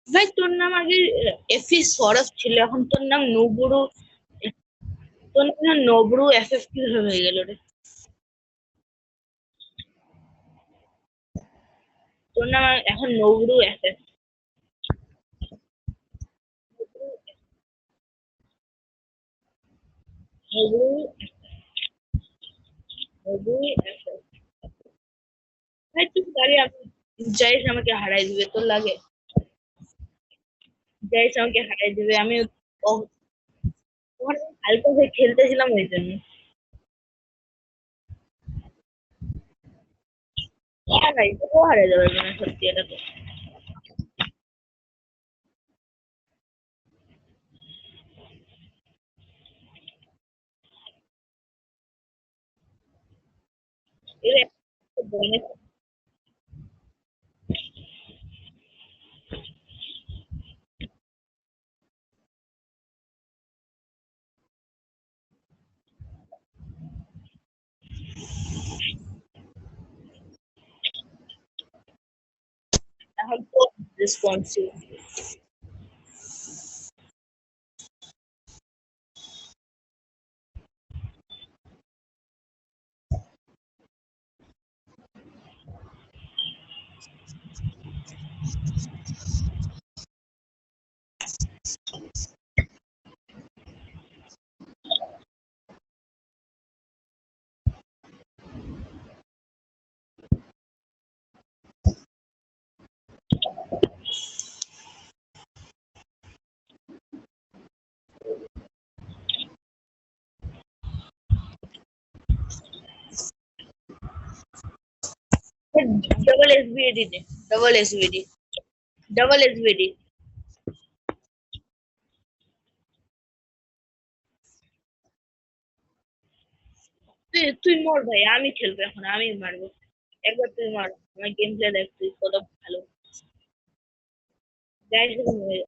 ভাই তোর নাম আগে এফি সরফ ছিল, এখন তোর নাম নবরু। তোর নাম নবরু এফএফ কিভাবে হয়ে গেল রে? তোর নাম এখন নবরু এফএফ। নবরু, নবরু এফএফ। ভাই তুই পারি, আমি জাইস আমাকে হারাই দিবে তোর লাগে? জাইস আমাকে হারাই দিবে, আমি ওখানে হালকা হয়ে খেলতেছিলাম ওই জন্য। হ্যাঁ ভাই, ও হারিয়ে যাবে মানে সত্যি এটা তো। এর একটা bonus এখন তো রেসপন্সিভ। डबल एसवीडी दे, डबल एसवीडी, डबल एसवीडी। তুই তুই মর ভাই, আমি খেলবো এখন, আমি মারবো। একবার তুই মার, আমার গেম প্লে দেখ তুই কত ভালো। যাই শুরু হয়ে